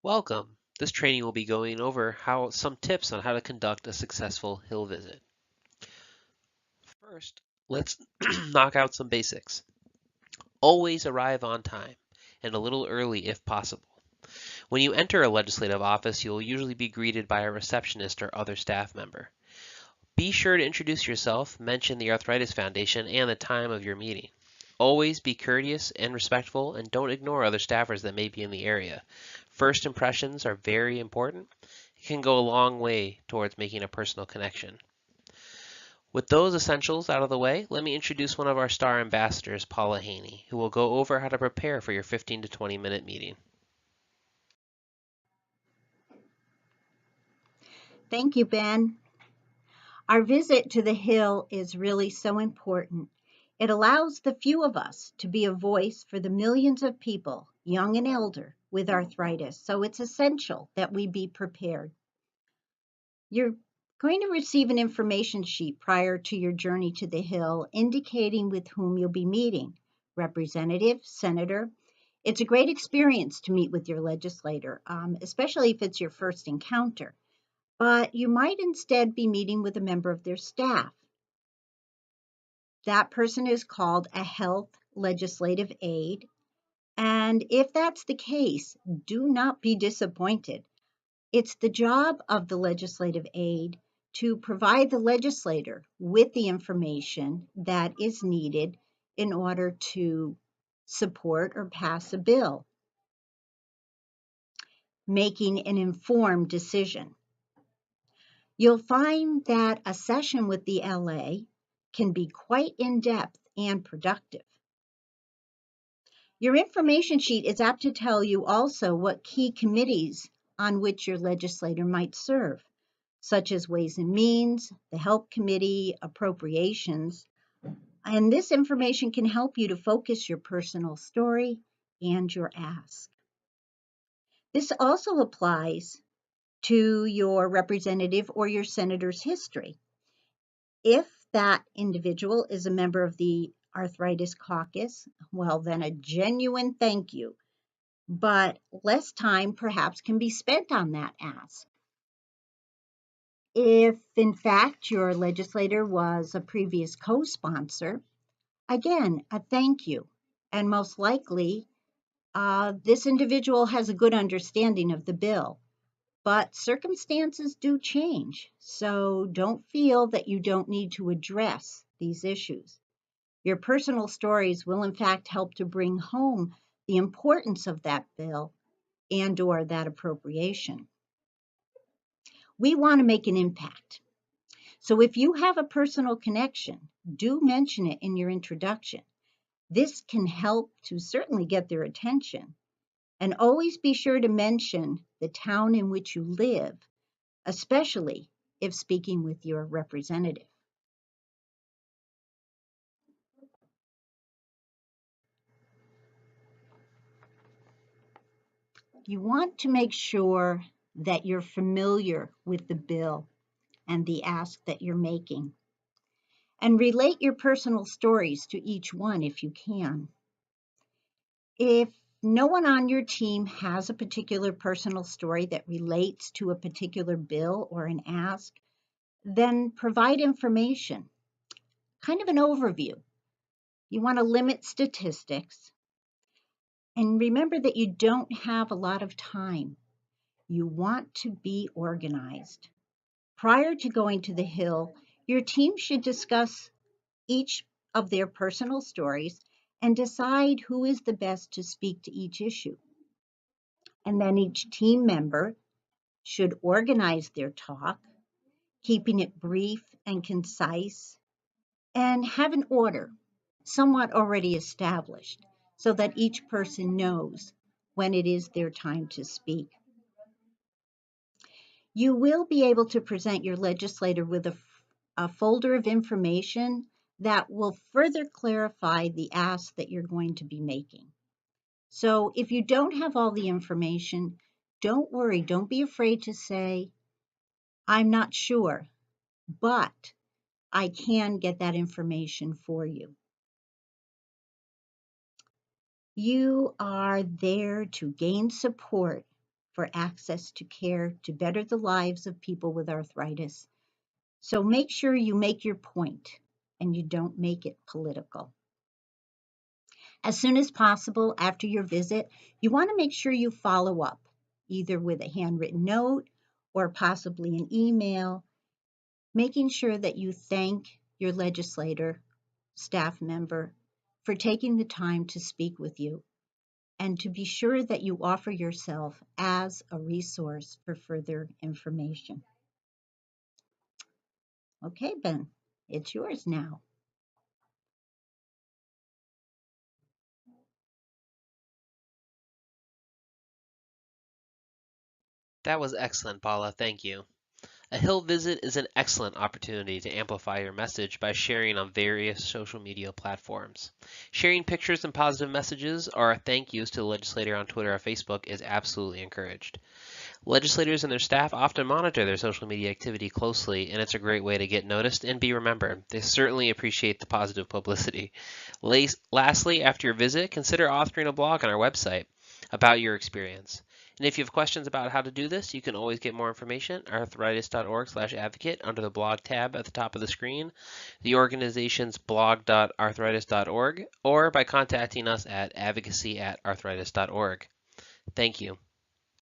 Welcome. This training will be going over some tips on how to conduct a successful hill visit. First, let's knock out some basics. Always arrive on time and a little early if possible. When you enter a legislative office, you will usually be greeted by a receptionist or other staff member. Be sure to introduce yourself, mention the Arthritis Foundation, and the time of your meeting. Always be courteous and respectful, and don't ignore other staffers that may be in the area. First impressions are very important. It can go a long way towards making a personal connection. With those essentials out of the way, let me introduce one of our star ambassadors, Paula Haney, who will go over how to prepare for your 15 to 20 minute meeting. Thank you, Ben. Our visit to the Hill is really so important. It allows the few of us to be a voice for the millions of people, young and elder, with arthritis, so it's essential that we be prepared. You're going to receive an information sheet prior to your journey to the Hill indicating with whom you'll be meeting, representative, senator. It's a great experience to meet with your legislator, especially if it's your first encounter. But you might instead be meeting with a member of their staff. That person is called a health legislative aide. And if that's the case, do not be disappointed. It's the job of the legislative aide to provide the legislator with the information that is needed in order to support or pass a bill, making an informed decision. You'll find that a session with the LA can be quite in-depth and productive. Your information sheet is apt to tell you also what key committees on which your legislator might serve, such as Ways and Means, the Health Committee, Appropriations, and this information can help you to focus your personal story and your ask. This also applies to your representative or your senator's history. If that individual is a member of the Arthritis Caucus, well, then a genuine thank you, but less time perhaps can be spent on that ask. If, in fact, your legislator was a previous co-sponsor, again, a thank you, and most likely this individual has a good understanding of the bill. But circumstances do change, so don't feel that you don't need to address these issues. Your personal stories will in fact help to bring home the importance of that bill and/or that appropriation. We want to make an impact. So if you have a personal connection, do mention it in your introduction. This can help to certainly get their attention. And always be sure to mention the town in which you live, especially if speaking with your representative. You want to make sure that you're familiar with the bill and the ask that you're making. And relate your personal stories to each one if you can. If no one on your team has a particular personal story that relates to a particular bill or an ask, then provide information, kind of an overview. You want to limit statistics. And remember that you don't have a lot of time. You want to be organized. Prior to going to the Hill, your team should discuss each of their personal stories and decide who is the best to speak to each issue. And then each team member should organize their talk, keeping it brief and concise, and have an order somewhat already established so that each person knows when it is their time to speak. You will be able to present your legislator with a folder of information that will further clarify the ask that you're going to be making. So if you don't have all the information, don't worry, don't be afraid to say, I'm not sure, but I can get that information for you. You are there to gain support for access to care to better the lives of people with arthritis. So make sure you make your point and you don't make it political. As soon as possible after your visit, you want to make sure you follow up, either with a handwritten note or possibly an email, making sure that you thank your legislator, staff member, for taking the time to speak with you, and to be sure that you offer yourself as a resource for further information. Okay, Ben, it's yours now. That was excellent, Paula. Thank you. A Hill visit is an excellent opportunity to amplify your message by sharing on various social media platforms. Sharing pictures and positive messages or thank yous to the legislator on Twitter or Facebook is absolutely encouraged. Legislators and their staff often monitor their social media activity closely, and it's a great way to get noticed and be remembered. They certainly appreciate the positive publicity. Lastly, after your visit, consider authoring a blog on our website about your experience. And if you have questions about how to do this, you can always get more information at arthritis.org/advocate under the blog tab at the top of the screen, the organization's blog.arthritis.org, or by contacting us at advocacy@arthritis.org. Thank you.